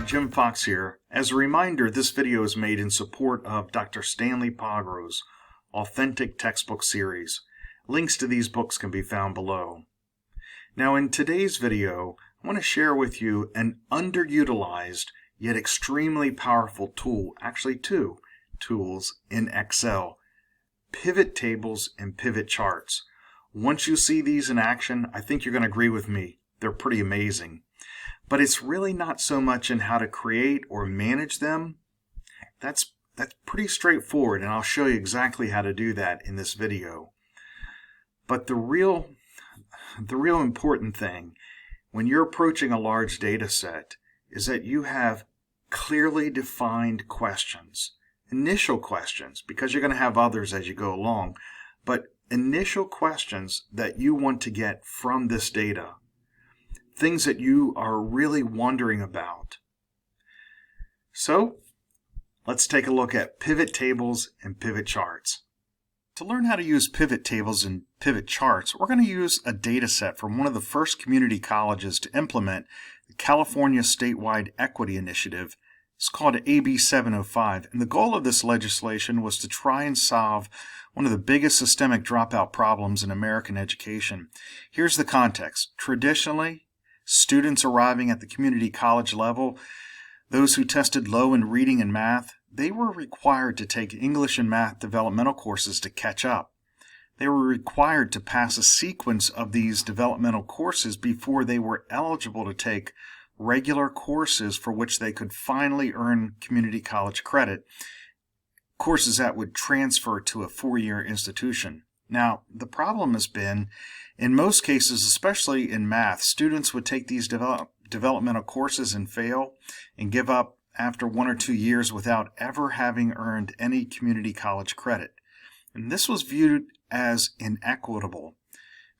Jim Fox here. As a reminder, this video is made in support of Dr. Stanley Pogrow's Authentic Textbook series. Links to these books can be found below. Now in today's video, I want to share with you an underutilized yet extremely powerful tool, actually two tools in Excel, pivot tables and pivot charts. Once you see these in action, I think you're going to agree with me. They're pretty amazing. But it's really not so much in how to create or manage them. That's pretty straightforward, and I'll show you exactly how to do that in this video. But the real important thing when you're approaching a large data set is that you have clearly defined questions, initial questions, because you're going to have others as you go along, but initial questions that you want to get from this data. Things that you are really wondering about. So let's take a look at pivot tables and pivot charts. To learn how to use pivot tables and pivot charts, we're going to use a data set from one of the first community colleges to implement the California Statewide Equity Initiative. It's called AB 705, and the goal of this legislation was to try and solve one of the biggest systemic dropout problems in American education. Here's the context. Traditionally, students arriving at the community college level, those who tested low in reading and math, they were required to take English and math developmental courses to catch up. They were required to pass a sequence of these developmental courses before they were eligible to take regular courses for which they could finally earn community college credit, courses that would transfer to a four-year institution. Now, the problem has been, in most cases, especially in math, students would take these developmental courses and fail and give up after 1 or 2 years without ever having earned any community college credit. And this was viewed as inequitable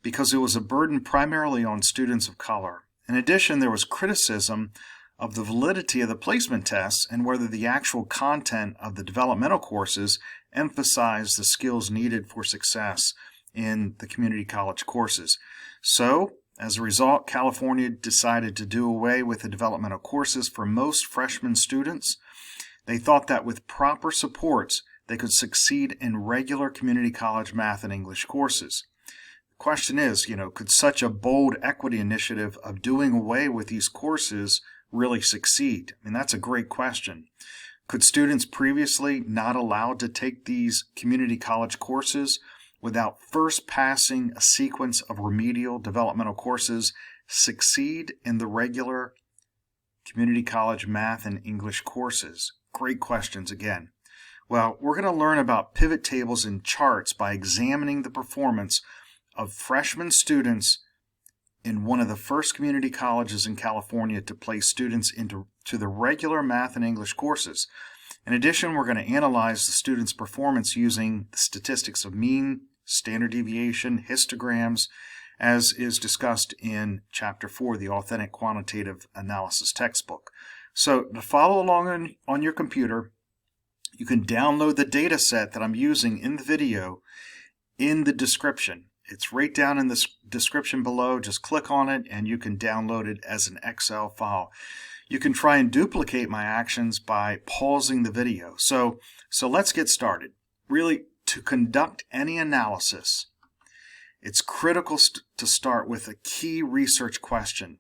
because it was a burden primarily on students of color. In addition, there was criticism of the validity of the placement tests and whether the actual content of the developmental courses emphasized the skills needed for success in the community college courses. So, as a result, California decided to do away with the developmental courses for most freshman students. They thought that with proper supports, they could succeed in regular community college math and English courses. The question is, could such a bold equity initiative of doing away with these courses really succeed? I mean, that's a great question. Could students previously not allowed to take these community college courses without first passing a sequence of remedial developmental courses succeed in the regular community college math and English courses? Great questions again. Well, we're going to learn about pivot tables and charts by examining the performance of freshman students in one of the first community colleges in California to place students into the regular math and English courses. In addition, we're going to analyze the students' performance using the statistics of mean, standard deviation, histograms, as is discussed in Chapter 4, the Authentic Quantitative Analysis Textbook. So to follow along on your computer, you can download the data set that I'm using in the video in the description. It's right down in the description below. Just click on it and you can download it as an Excel file. You can try and duplicate my actions by pausing the video. So let's get started. Really, to conduct any analysis, it's critical to start with a key research question.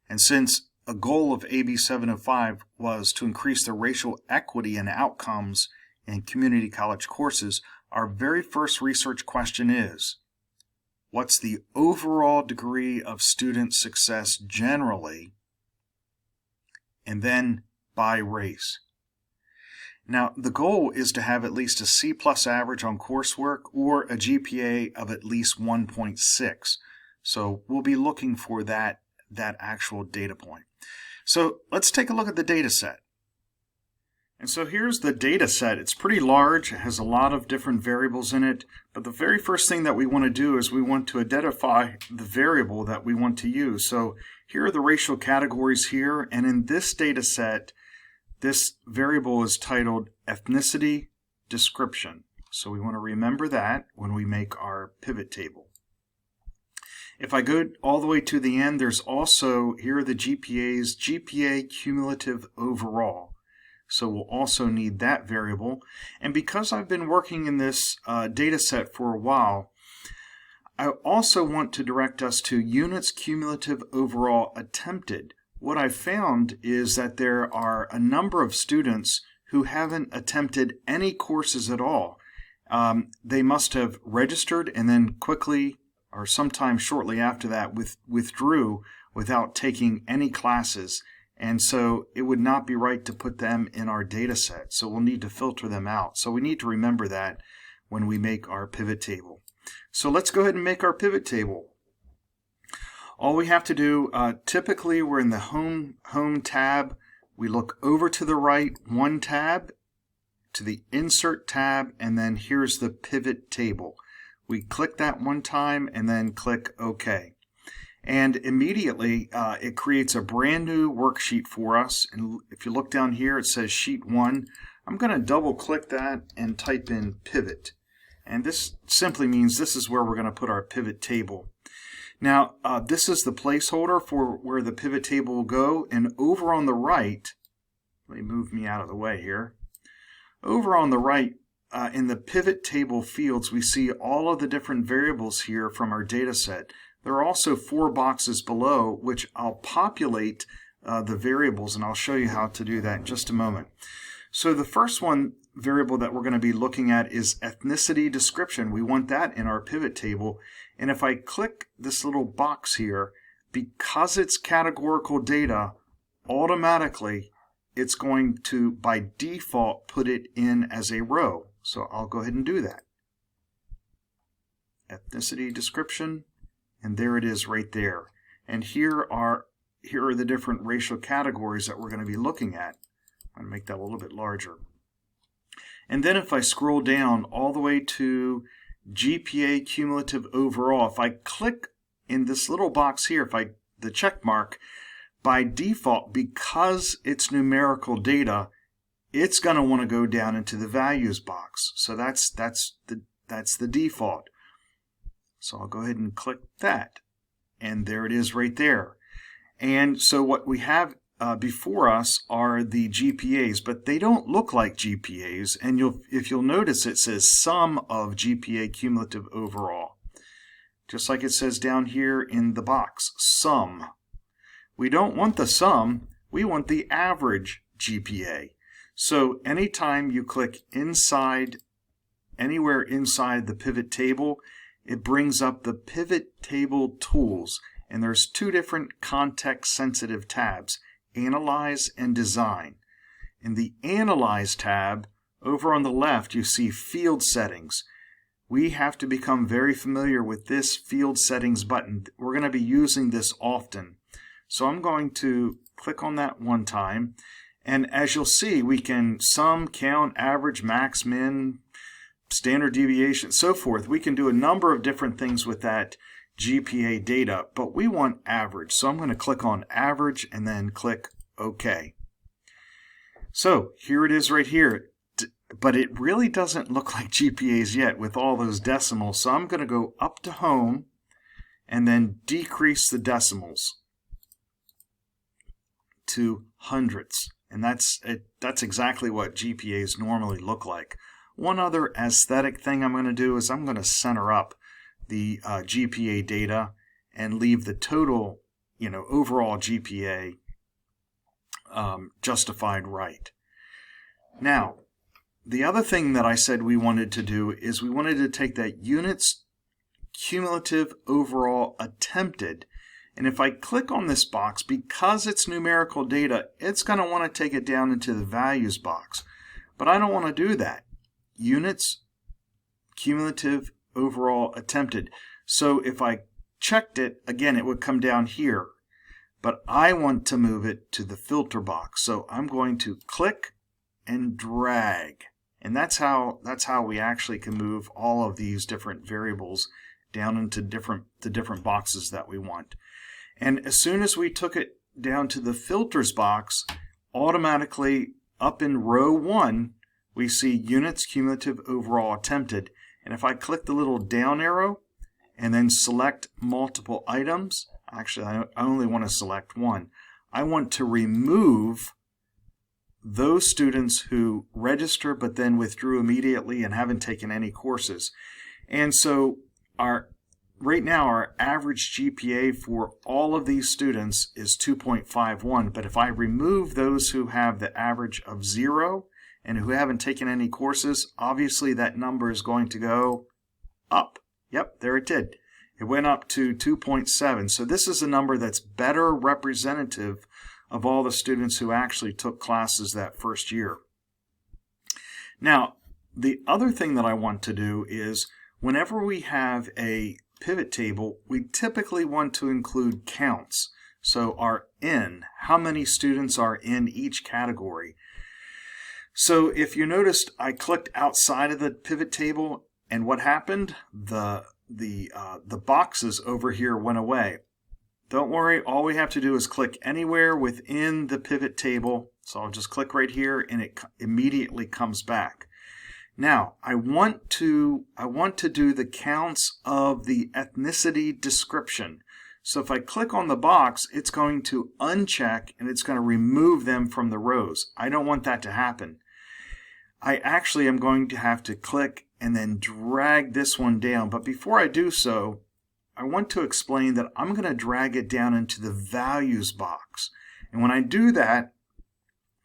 And since a goal of AB 705 was to increase the racial equity and outcomes in community college courses, our very first research question is, what's the overall degree of student success generally, and then by race? Now, the goal is to have at least a C+ average on coursework or a GPA of at least 1.6. So we'll be looking for that actual data point. So let's take a look at the data set. And so here's the data set. It's pretty large. It has a lot of different variables in it. But the very first thing that we want to do is we want to identify the variable that we want to use. So here are the racial categories here. And in this data set, this variable is titled ethnicity description. So we want to remember that when we make our pivot table. If I go all the way to the end, there's also, here are the GPAs, GPA cumulative overall. So we'll also need that variable. And because I've been working in this data set for a while, I also want to direct us to units cumulative overall attempted. What I've found is that there are a number of students who haven't attempted any courses at all. They must have registered and then quickly, or sometime shortly after that, withdrew without taking any classes. And so it would not be right to put them in our data set. So we'll need to filter them out. So we need to remember that when we make our pivot table. So let's go ahead and make our pivot table. All we have to do, typically we're in the home tab. We look over to the right one tab, to the insert tab, and then here's the pivot table. We click that one time and then click OK. And immediately it creates a brand new worksheet for us. And if you look down here, it says sheet 1. I'm going to double click that and type in pivot. And this simply means this is where we're going to put our pivot table. Now, this is the placeholder for where the pivot table will go. And over on the right, let me move me out of the way here. Over on the right, in the pivot table fields, we see all of the different variables here from our data set. There are also 4 boxes below, which I'll populate the variables, and I'll show you how to do that in just a moment. So the first variable that we're going to be looking at is ethnicity description. We want that in our pivot table. And if I click this little box here, because it's categorical data, automatically it's going to, by default, put it in as a row. So I'll go ahead and do that. Ethnicity description, and there it is right there. And here are the different racial categories that we're going to be looking at. I'm going to make that a little bit larger. And then if I scroll down all the way to GPA cumulative overall, if I click in this little box here, the check mark, by default, because it's numerical data, it's going to want to go down into the values box. So that's the default. So I'll go ahead and click that, and there it is right there. And so what we have before us are the GPAs, but they don't look like GPAs. And if you'll notice, it says sum of GPA cumulative overall, just like it says down here in the box, sum. We don't want the sum, we want the average GPA. So anytime you click anywhere inside the pivot table, it brings up the pivot table tools. And there's 2 different context-sensitive tabs, Analyze and Design. In the Analyze tab, over on the left, you see Field Settings. We have to become very familiar with this Field Settings button. We're going to be using this often. So I'm going to click on that one time. And as you'll see, we can sum, count, average, max, min, standard deviation, so forth. We can do a number of different things with that GPA data, but we want average. So I'm going to click on average and then click OK. So here it is right here, but it really doesn't look like GPAs yet with all those decimals. So I'm going to go up to home and then decrease the decimals to hundredths. And that's exactly what GPAs normally look like. One other aesthetic thing I'm going to do is I'm going to center up the GPA data and leave the total, overall GPA justified right. Now, the other thing that I said we wanted to do is we wanted to take that units cumulative overall attempted, and if I click on this box, because it's numerical data, it's going to want to take it down into the values box. But I don't want to do that. Units cumulative overall attempted. So if I checked it, again, it would come down here. But I want to move it to the filter box. So I'm going to click and drag. And that's how we actually can move all of these different variables down into the different boxes that we want. And as soon as we took it down to the filters box, automatically up in row 1, we see units cumulative overall attempted. And if I click the little down arrow, and then select multiple items. Actually, I only want to select one. I want to remove those students who register but then withdrew immediately and haven't taken any courses. And so right now our average GPA for all of these students is 2.51, but if I remove those who have the average of 0 and who haven't taken any courses, obviously that number is going to go up. Yep, there it did. It went up to 2.7. So this is a number that's better representative of all the students who actually took classes that first year. Now, the other thing that I want to do is whenever we have a pivot table, we typically want to include counts. So our N, how many students are in each category. So if you noticed, I clicked outside of the pivot table, and what happened? The boxes over here went away. Don't worry, all we have to do is click anywhere within the pivot table. So I'll just click right here and it immediately comes back. Now, I want to do the counts of the ethnicity description. So if I click on the box, it's going to uncheck and it's going to remove them from the rows. I don't want that to happen. I actually am going to have to click and then drag this one down. But before I do so, I want to explain that I'm going to drag it down into the values box. And when I do that,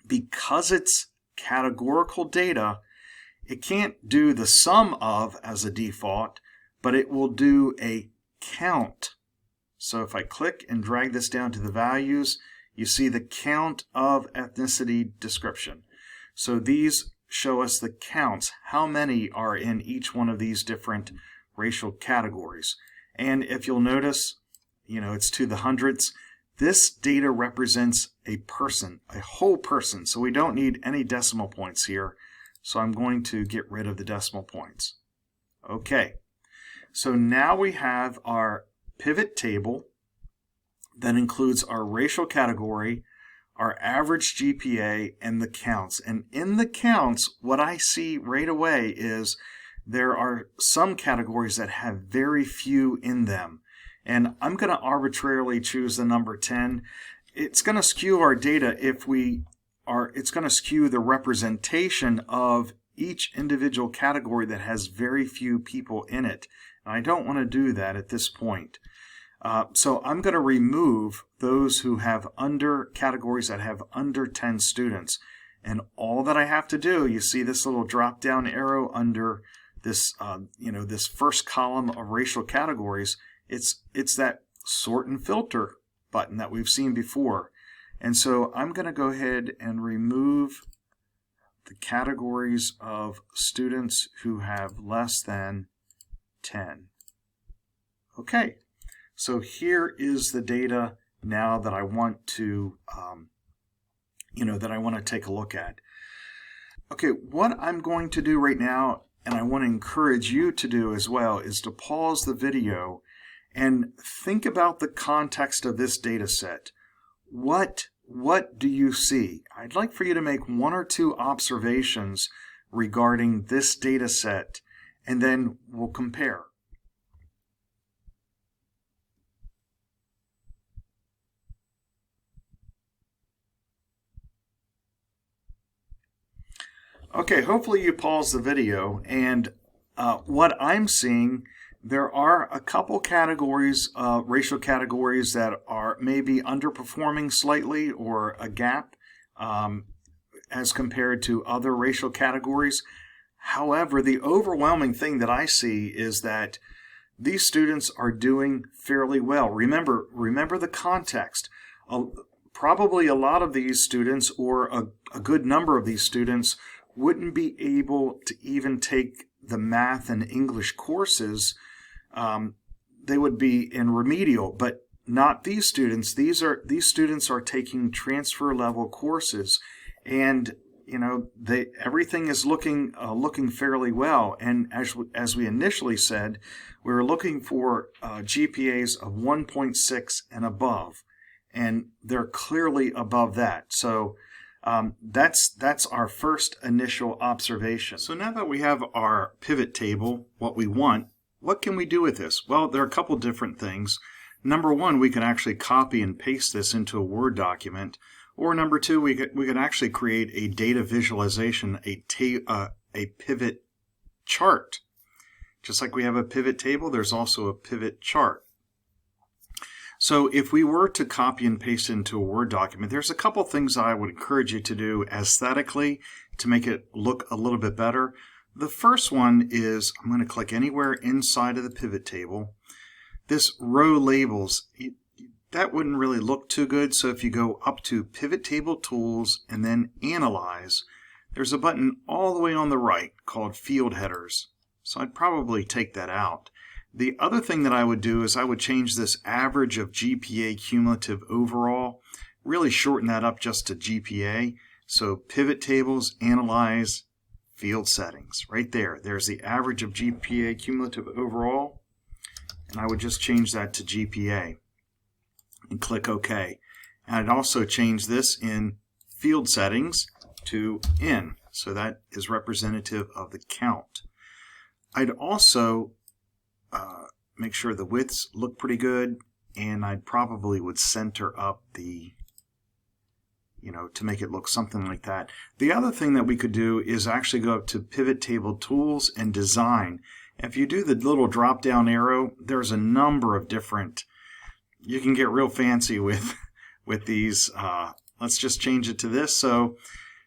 because it's categorical data, it can't do the sum of as a default, but it will do a count. So if I click and drag this down to the values, you see the count of ethnicity description. So these show us the counts, how many are in each one of these different racial categories. And if you'll notice, it's to the hundredths. This data represents a person, a whole person. So we don't need any decimal points here. So I'm going to get rid of the decimal points. Okay. So now we have our pivot table that includes our racial category, our average GPA, and the counts. And in the counts, what I see right away is there are some categories that have very few in them. And I'm going to arbitrarily choose the number 10. It's going to skew our data it's going to skew the representation of each individual category that has very few people in it. And I don't want to do that at this point. So I'm going to remove those who have categories that have under 10 students. And all that I have to do, you see this little drop down arrow under this, this first column of racial categories. It's that sort and filter button that we've seen before. And so I'm going to go ahead and remove the categories of students who have less than 10. Okay, so here is the data now that I want to, take a look at. Okay, what I'm going to do right now, and I want to encourage you to do as well, is to pause the video and think about the context of this data set. What do you see? I'd like for you to make one or two observations regarding this data set, and then we'll compare. Okay, hopefully you paused the video, and what I'm seeing, there are a couple categories, racial categories that are maybe underperforming slightly or a gap as compared to other racial categories. However, the overwhelming thing that I see is that these students are doing fairly well. Remember the context. Probably a lot of these students, or a good number of these students, wouldn't be able to even take the math and English courses. They would be in remedial, but not these students. These students are taking transfer level courses, and everything is looking fairly well. And as we initially said, we were looking for GPAs of 1.6 and above, and they're clearly above that. So that's our first initial observation. So now that we have our pivot table, what we want, what can we do with this? Well, there are a couple different things. Number one, we can actually copy and paste this into a Word document. Or number two, we could actually create a data visualization, a pivot chart. Just like we have a pivot table, there's also a pivot chart. So if we were to copy and paste into a Word document, there's a couple things I would encourage you to do aesthetically to make it look a little bit better. The first one is I'm going to click anywhere inside of the pivot table. This row labels, that wouldn't really look too good. So if you go up to Pivot Table Tools and then Analyze, there's a button all the way on the right called Field Headers. So I'd probably take that out. The other thing that I would do is I would change this average of GPA cumulative overall, really shorten that up just to GPA. So Pivot Tables, Analyze, Field Settings. Right there. There's the average of GPA cumulative overall. And I would just change that to GPA and click OK. And I'd also change this in Field Settings to N. So that is representative of the count. I'd also make sure the widths look pretty good, and I probably would center up the, to make it look something like that. The other thing that we could do is actually go up to Pivot Table Tools and Design. If you do the little drop down arrow, there's a number of different, you can get real fancy with these. Let's just change it to this. So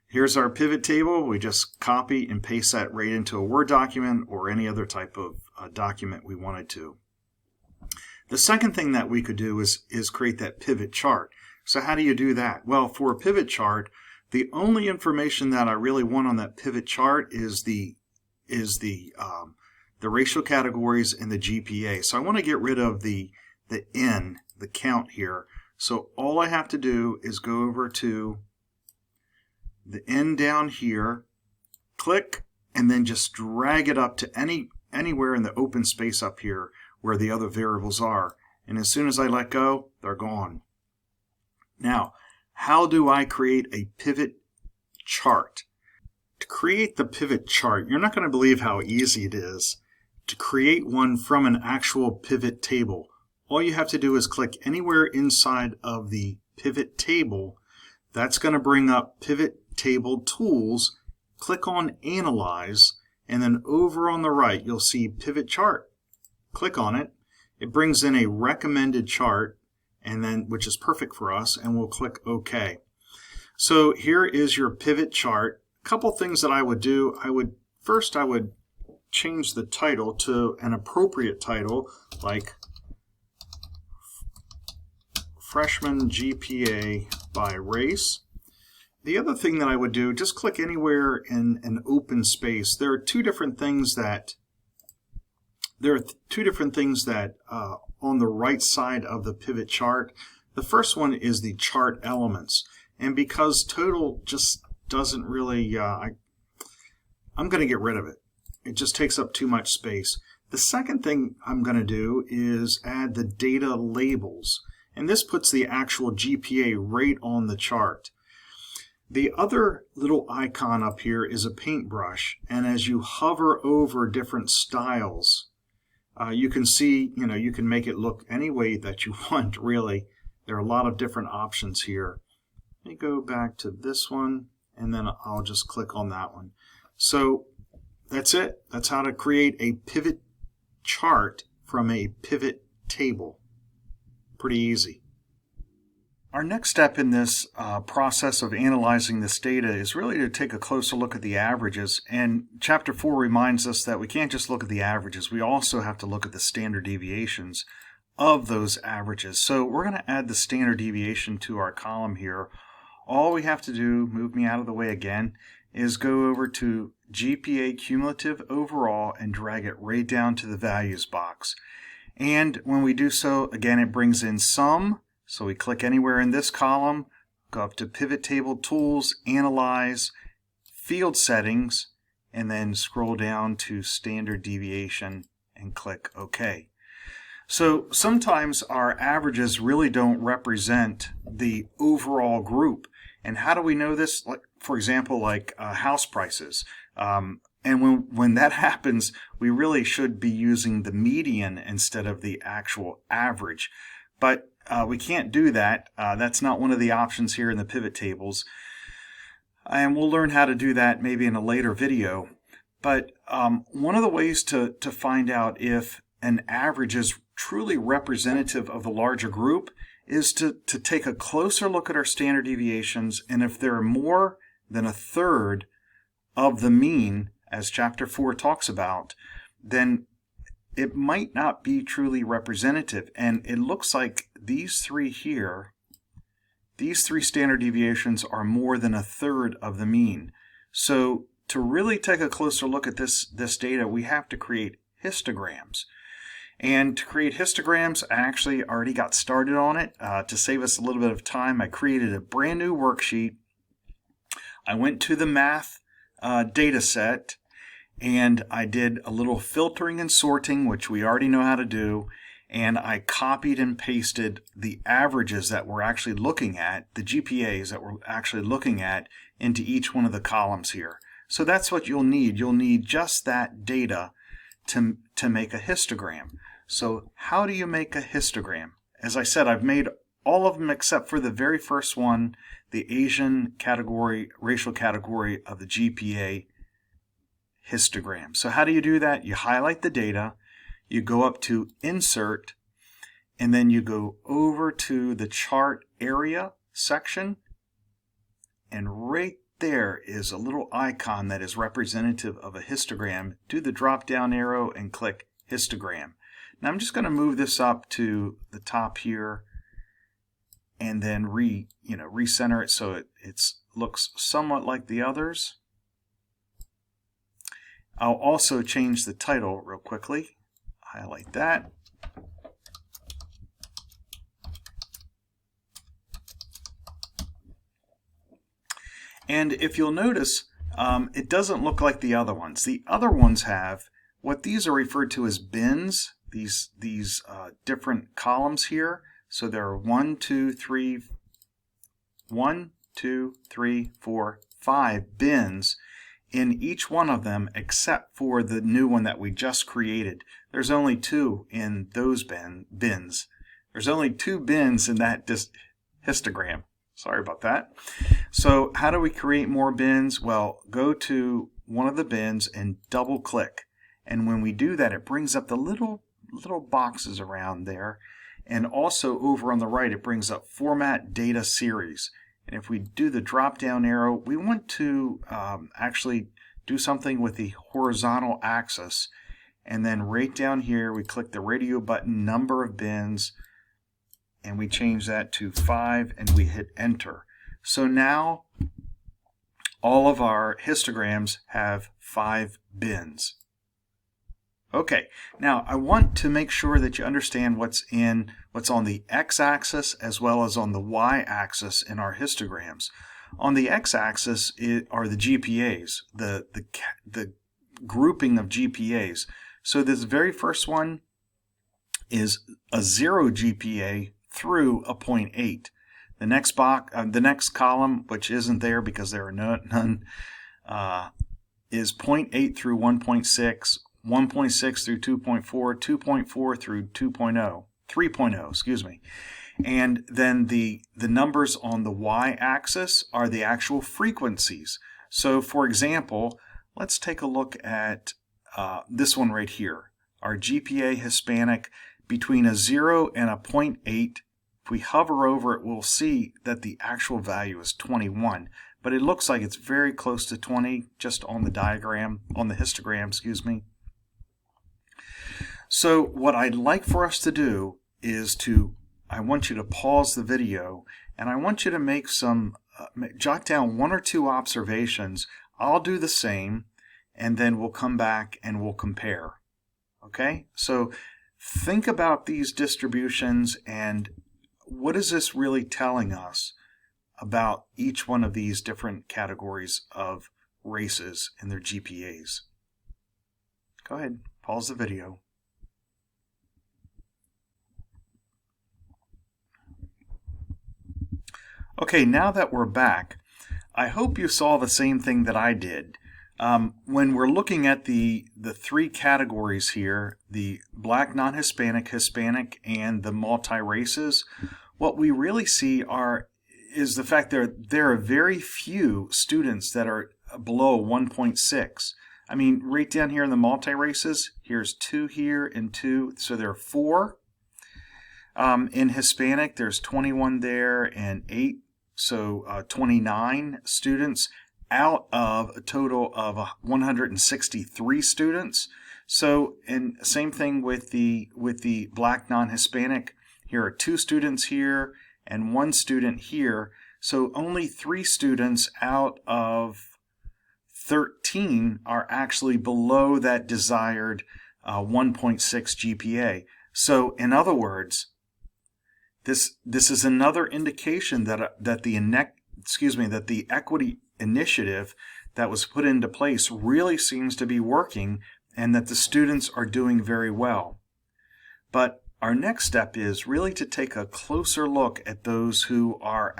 here's our pivot table. We just copy and paste that right into a Word document or any other type of document we wanted to. The second thing that we could do is create that pivot chart. So how do you do that? Well, for a pivot chart, the only information that I really want on that pivot chart is the ratio categories and the GPA. So I want to get rid of the N, the count here. So all I have to do is go over to the N down here, click, and then just drag it up to anywhere in the open space up here where the other variables are. And as soon as I let go, they're gone. Now, how do I create a pivot chart? To create the pivot chart, you're not going to believe how easy it is to create one from an actual pivot table. All you have to do is click anywhere inside of the pivot table. That's going to bring up Pivot Table Tools. Click on Analyze, and then over on the right you'll see Pivot Chart. Click on it. It brings in a recommended chart, and then which is perfect for us, and we'll click OK. So here is your pivot chart. A couple things that I would do. First I would change the title to an appropriate title, like Freshman GPA by Race. The other thing that I would do, just click anywhere in an open space. There are two different things that on the right side of the pivot chart. The first one is the chart elements, and because total just doesn't really, I'm going to get rid of it. It just takes up too much space. The second thing I'm going to do is add the data labels, and this puts the actual GPA right on the chart. The other little icon up here is a paintbrush, and as you hover over different styles, you can see, you can make it look any way that you want, really. There are a lot of different options here. Let me go back to this one, and then I'll just click on that one. So that's it. That's how to create a pivot chart from a pivot table. Pretty easy. Our next step in this process of analyzing this data is really to take a closer look at the averages. And Chapter 4 reminds us that we can't just look at the averages. We also have to look at the standard deviations of those averages. So we're going to add the standard deviation to our column here. All we have to do, move me out of the way again, is go over to GPA cumulative overall and drag it right down to the values box. And when we do so, again, it brings in sum. So we click anywhere in this column, go up to Pivot Table Tools, Analyze, Field Settings, and then scroll down to Standard Deviation and click OK. So sometimes our averages really don't represent the overall group. And how do we know this? Like, for example, like house prices. And when that happens, we really should be using the median instead of the actual average. But we can't do that. That's not one of the options here in the pivot tables. And we'll learn how to do that maybe in a later video. But one of the ways to find out if an average is truly representative of the larger group is to take a closer look at our standard deviations, and if they're more than a third of the mean, as Chapter 4 talks about, then it might not be truly representative. And it looks like these three here, these three standard deviations are more than a third of the mean. So to really take a closer look at this data, we have to create histograms. And to create histograms, I actually already got started on it. To save us a little bit of time, I created a brand new worksheet. I went to the math data set, and I did a little filtering and sorting, which we already know how to do, and I copied and pasted the averages that we're actually looking at, the GPAs that we're actually looking at, into each one of the columns here. So that's what you'll need. You'll need just that data to make a histogram. So how do you make a histogram? As I said, I've made all of them except for the very first one, the Asian category, racial category of the GPA histogram. So how do you do that? You highlight the data, you go up to Insert, and then you go over to the Chart Area section, and right there is a little icon that is representative of a histogram. Do the drop down arrow and click Histogram. Now I'm just going to move this up to the top here and then recenter it so it looks somewhat like the others. I'll also change the title real quickly. Highlight that. And if you'll notice, it doesn't look like the other ones. The other ones have what these are referred to as bins, these different columns here. So there are 1, 2, 3, 4, 5 bins in each one of them, except for the new one that we just created. There's only 2 in those bins. There's only 2 bins in that histogram. Sorry about that. So how do we create more bins? Well, go to one of the bins and double click. And when we do that, it brings up the little boxes around there. And also over on the right, it brings up Format Data Series. And if we do the drop down arrow, we want to actually do something with the horizontal axis. And then right down here, we click the radio button, number of bins, and we change that to 5, and we hit enter. So now all of our histograms have 5 bins. Okay, now I want to make sure that you understand what's on the x-axis as well as on the y-axis in our histograms. On the x-axis are the GPAs, the grouping of GPAs. So this very first one is a 0 GPA through a 0.8. The next column, which isn't there because there are none, is 0.8 through 1.6, 1.6 through 2.4, 2.4 through 3.0, excuse me. And then the numbers on the y-axis are the actual frequencies. So for example, let's take a look at this one right here. Our GPA Hispanic between a 0 and a 0.8. If we hover over it, we'll see that the actual value is 21. But it looks like it's very close to 20 just on the diagram, on the histogram, excuse me. So what I'd like for us to do is I want you to pause the video and I want you to make jot down 1 or 2 observations. I'll do the same and then we'll come back and we'll compare. Okay? So think about these distributions and what is this really telling us about each one of these different categories of races and their GPAs. Go ahead, pause the video. Okay, now that we're back, I hope you saw the same thing that I did. When we're looking at the three categories here, the Black, non-Hispanic, Hispanic, and the multi-races, what we really see is the fact there are very few students that are below 1.6. I mean, right down here in the multi-races, here's 2 here and 2, so there are 4. In Hispanic, there's 21 there and 8, so 29 students out of a total of 163 students. So, and same thing with the Black non-Hispanic. Here are 2 students here and 1 student here. So only 3 students out of 13 are actually below that desired 1.6 GPA. So in other words, this is another indication that the equity initiative that was put into place really seems to be working, and that the students are doing very well. But our next step is really to take a closer look at those who are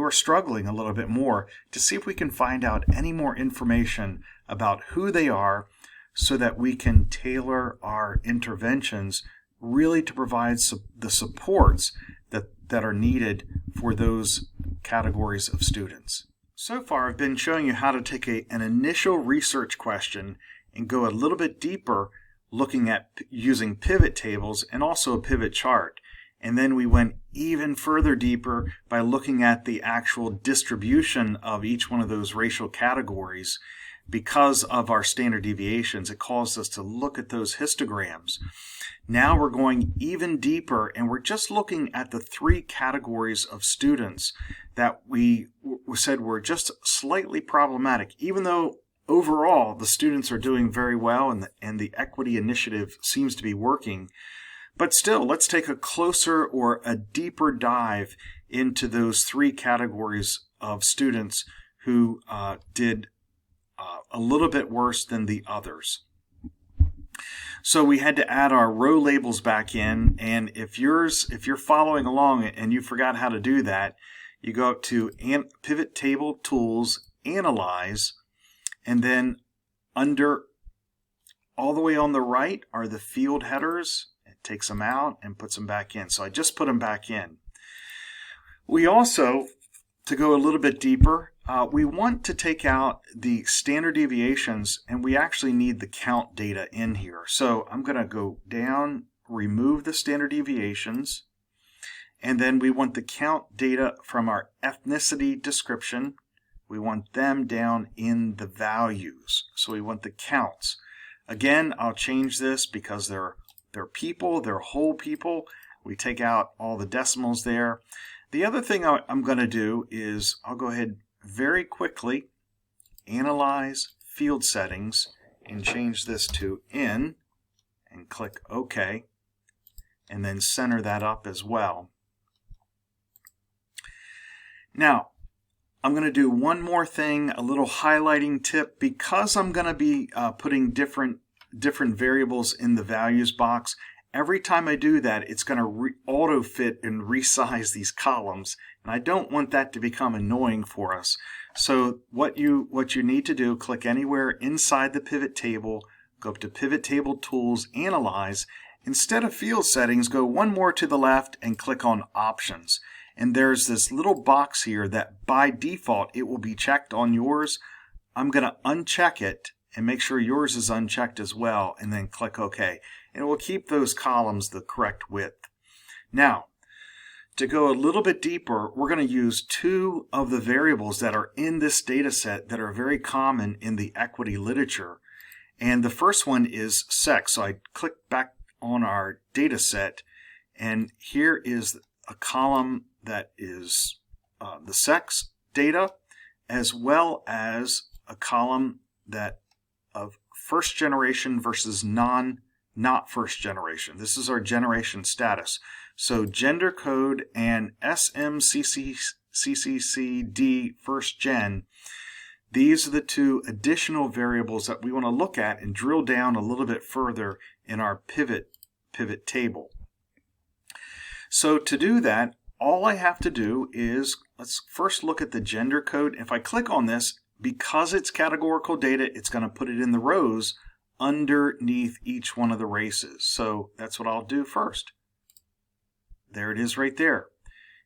struggling a little bit more, to see if we can find out any more information about who they are, so that we can tailor our interventions really to provide the supports that are needed for those categories of students. So far, I've been showing you how to take an initial research question and go a little bit deeper, looking at using pivot tables and also a pivot chart. And then we went even further deeper by looking at the actual distribution of each one of those racial categories. Because of our standard deviations, it caused us to look at those histograms. Now we're going even deeper, and we're just looking at the 3 categories of students that we said were just slightly problematic, even though overall the students are doing very well and the equity initiative seems to be working. But still, let's take a closer or a deeper dive into those 3 categories of students who did a little bit worse than the others. So we had to add our row labels back in, and if you're following along and you forgot how to do that, you go up to Pivot Table Tools, Analyze, and then under all the way on the right are the field headers. It takes them out and puts them back in. So I just put them back in. We also, to go a little bit deeper, we want to take out the standard deviations, and we actually need the count data in here. So I'm going to go down, remove the standard deviations, and then we want the count data from our ethnicity description. We want them down in the values. So we want the counts. Again, I'll change this because they're people, they're whole people. We take out all the decimals there. The other thing I'm going to do is I'll go ahead very quickly, analyze field settings, and change this to in, and click OK, and then center that up as well. Now, I'm going to do one more thing, a little highlighting tip, because I'm going to be putting different variables in the values box. Every time I do that, it's going to auto-fit and resize these columns, and I don't want that to become annoying for us. So what you need to do, click anywhere inside the pivot table, go up to Pivot Table Tools, Analyze. Instead of Field Settings, go one more to the left and click on Options. And there's this little box here that by default it will be checked on yours. I'm going to uncheck it and make sure yours is unchecked as well, and then click OK. And it will keep those columns the correct width. Now, to go a little bit deeper, we're going to use 2 of the variables that are in this data set that are very common in the equity literature. And the first one is sex. So I click back on our data set, and here is a column that is the sex data, as well as a column that of first generation versus not first generation. This is our generation status. So gender code and SMCCCD first gen, these are the 2 additional variables that we want to look at and drill down a little bit further in our pivot table. So to do that, all I have to do is, let's first look at the gender code. If I click on this, because it's categorical data, it's going to put it in the rows underneath each one of the races. So that's what I'll do first. There it is right there.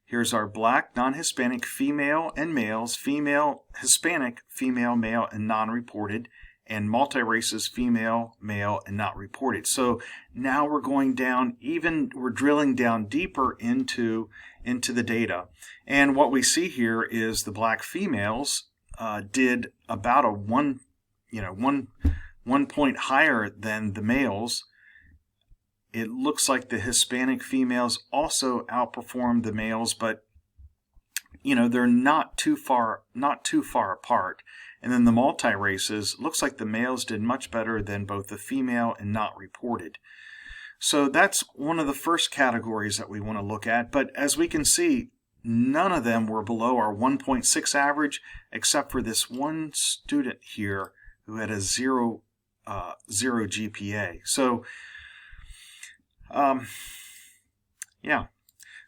Here's our Black, non-Hispanic, female, and males, female, Hispanic, female, male, and non-reported, and multi-races, female, male, and not reported. So now we're going down, we're drilling down deeper into the data. And what we see here is the Black females did about a one point higher than the males. It looks like the Hispanic females also outperformed the males, but they're not too far apart. And then the multi-races, looks like the males did much better than both the female and not reported. So that's one of the first categories that we want to look at. But as we can see, none of them were below our 1.6 average, except for this one student here who had a zero GPA. So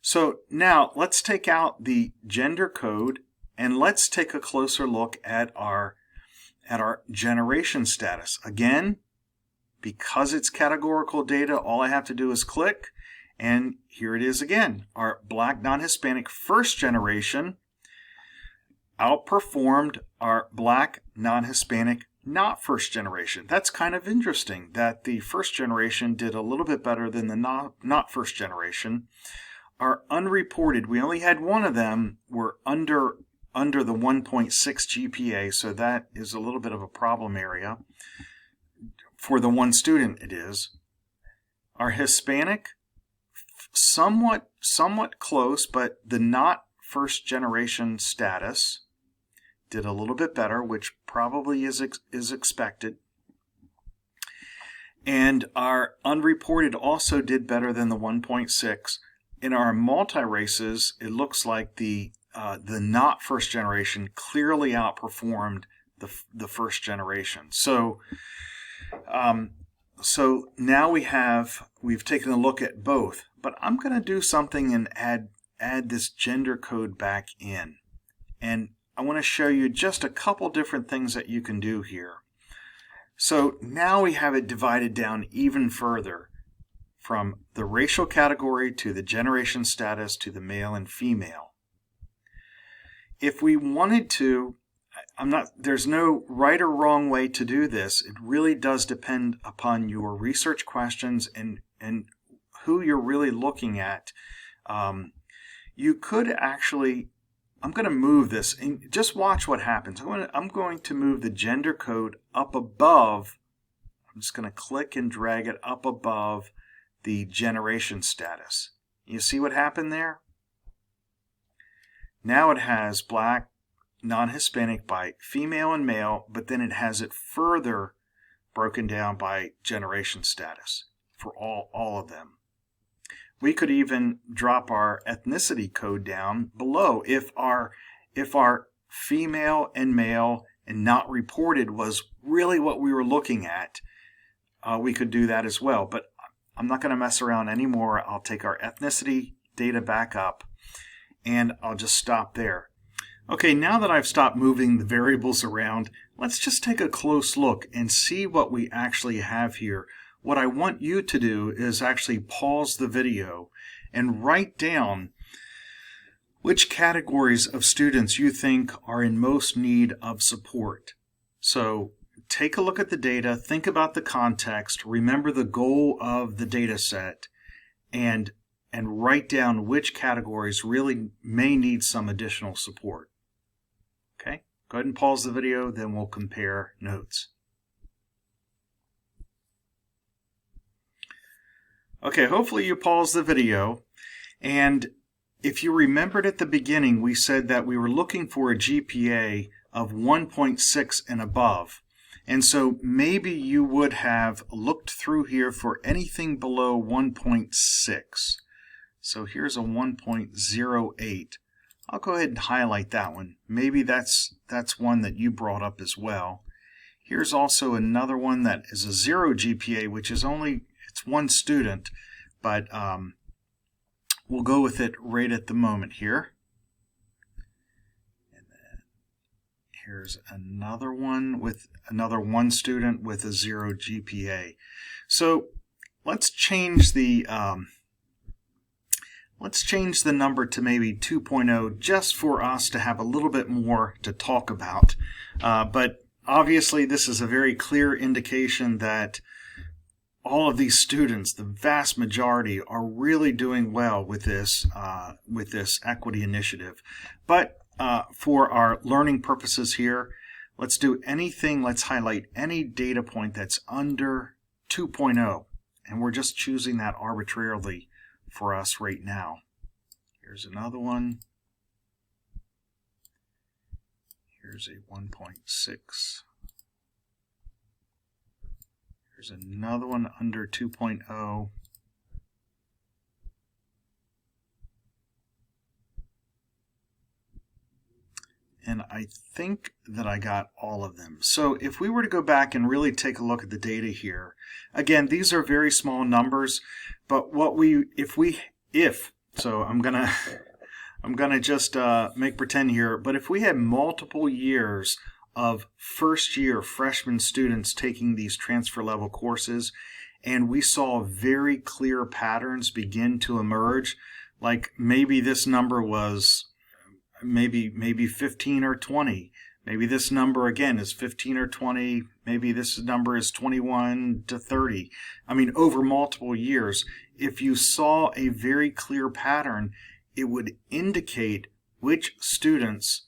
So now let's take out the gender code and let's take a closer look at our generation status. Again, because it's categorical data, all I have to do is click, and here it is again. Our Black non-Hispanic first generation outperformed our Black non-Hispanic not first generation. That's kind of interesting that the first generation did a little bit better than the not first generation. Our unreported, we only had one of them, were under the 1.6 GPA, so that is a little bit of a problem area. For the one student it is. Our Hispanic, somewhat close, but the not first generation status did a little bit better, which probably is expected. And our unreported also did better than the 1.6. In our multi-races, it looks like the not first generation clearly outperformed the first generation. So now we've taken a look at both, but I'm going to do something and add this gender code back in. And I want to show you just a couple different things that you can do here. So now we have it divided down even further from the racial category to the generation status to the male and female. If we wanted to, there's no right or wrong way to do this. It really does depend upon your research questions and who you're really looking at. You could actually, I'm going to move this and just watch what happens. I'm going to move the gender code up above. I'm just going to click and drag it up above the generation status. You see what happened there? Now it has Black, non-Hispanic by female and male, but then it has it further broken down by generation status for all of them. We could even drop our ethnicity code down below. If our female and male and not reported was really what we were looking at, we could do that as well. But I'm not going to mess around anymore. I'll take our ethnicity data back up and I'll just stop there. Okay, now that I've stopped moving the variables around, let's just take a close look and see what we actually have here. What I want you to do is actually pause the video and write down which categories of students you think are in most need of support. So take a look at the data, think about the context, remember the goal of the data set, and write down which categories really may need some additional support. Okay, go ahead and pause the video, then we'll compare notes. Okay, hopefully you paused the video, and if you remembered at the beginning, we said that we were looking for a GPA of 1.6 and above. And so maybe you would have looked through here for anything below 1.6. So here's a 1.08. I'll go ahead and highlight that one. Maybe that's one that you brought up as well. Here's also another one that is a 0 GPA, which is it's one student, but we'll go with it right at the moment here. And then Here's another one with one student with a 0 GPA. So let's change the number to maybe 2.0 just for us to have a little bit more to talk about. But obviously this is a very clear indication that all of these students, the vast majority, are really doing well with this equity initiative. But for our learning purposes here, let's highlight any data point that's under 2.0, and we're just choosing that arbitrarily for us right now. Here's another one. Here's a 1.6. Here's another one under 2.0. And I think that I got all of them. So if we were to go back and really take a look at the data here, again, these are very small numbers, but so I'm gonna just make pretend here, but if we had multiple years of first-year freshman students taking these transfer level courses, and we saw very clear patterns begin to emerge, like maybe this number was maybe 15 or 20. Maybe this number again is 15 or 20. Maybe this number is 21 to 30. I mean, over multiple years, if you saw a very clear pattern, it would indicate which students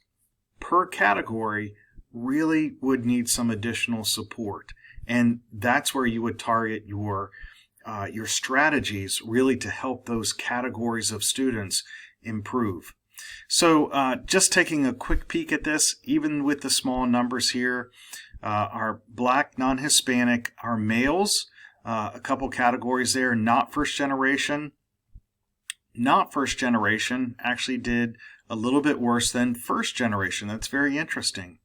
per category really would need some additional support. And that's where you would target your strategies really to help those categories of students improve. So just taking a quick peek at this, even with the small numbers here, our Black, non-Hispanic, our males, a couple categories there, not first generation. Not first generation actually did a little bit worse than first generation. That's very interesting.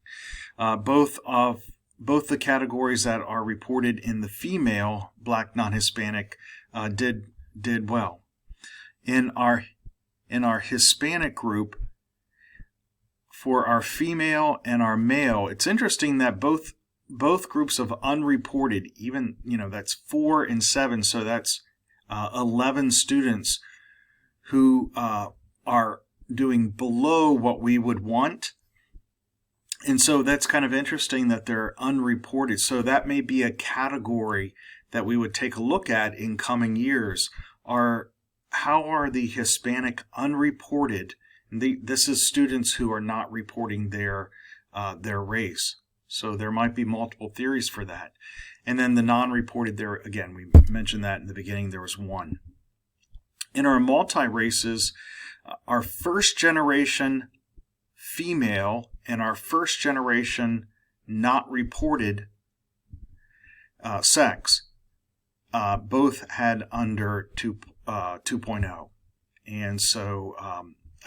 Both the categories that are reported in the female Black, non-Hispanic did well. In our Hispanic group, for our female and our male, it's interesting that both groups of unreported, even, that's 4 and 7, so that's 11 students who are doing below what we would want. And so that's kind of interesting that they're unreported. So that may be a category that we would take a look at in coming years. How are the Hispanic unreported? This is students who are not reporting their race. So there might be multiple theories for that. And then the non-reported, there again, we mentioned that in the beginning, there was 1. In our multi-races, our first generation female and our first generation not reported sex both had under 2.0. And so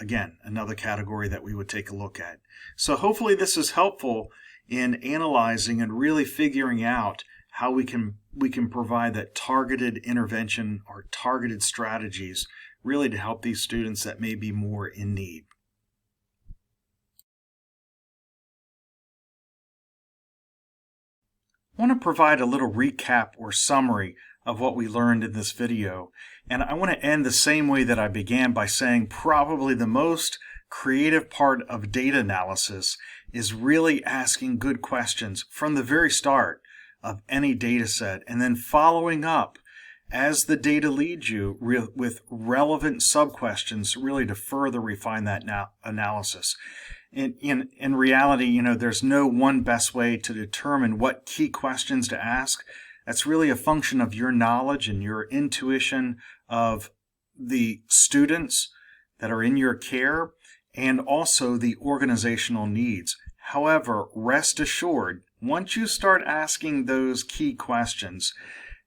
again, another category that we would take a look at. So hopefully this is helpful in analyzing and really figuring out how we can provide that targeted intervention or targeted strategies really to help these students that may be more in need. I want to provide a little recap or summary of what we learned in this video, and I want to end the same way that I began by saying probably the most creative part of data analysis is really asking good questions from the very start of any data set, and then following up as the data leads you with relevant sub-questions really to further refine that analysis. In reality, there's no one best way to determine what key questions to ask. That's really a function of your knowledge and your intuition of the students that are in your care and also the organizational needs. However, rest assured, once you start asking those key questions,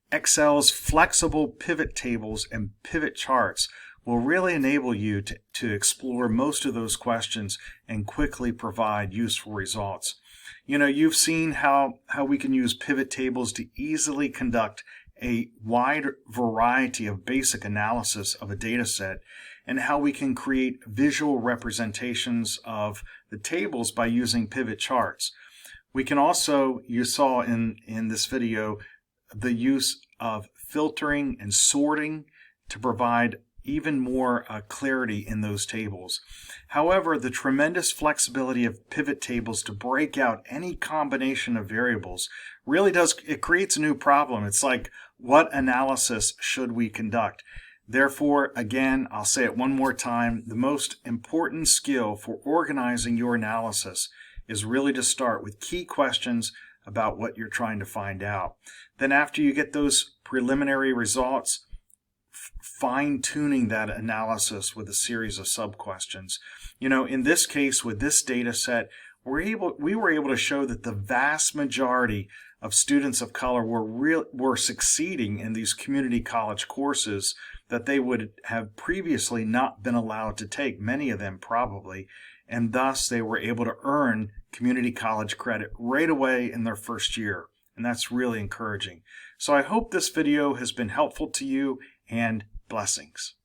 Excel's flexible pivot tables and pivot charts will really enable you to explore most of those questions and quickly provide useful results. You've seen how we can use pivot tables to easily conduct a wide variety of basic analysis of a data set. and how we can create visual representations of the tables by using pivot charts. We can also, you saw in this video, the use of filtering and sorting to provide even more clarity in those tables. However, the tremendous flexibility of pivot tables to break out any combination of variables really it creates a new problem. It's like, what analysis should we conduct? Therefore, again, I'll say it one more time, the most important skill for organizing your analysis is really to start with key questions about what you're trying to find out. Then after you get those preliminary results, fine-tuning that analysis with a series of sub-questions. In this case, with this data set, we were able to show that the vast majority of students of color were succeeding in these community college courses that they would have previously not been allowed to take, many of them probably, and thus they were able to earn community college credit right away in their first year, and that's really encouraging. So I hope this video has been helpful to you, and blessings.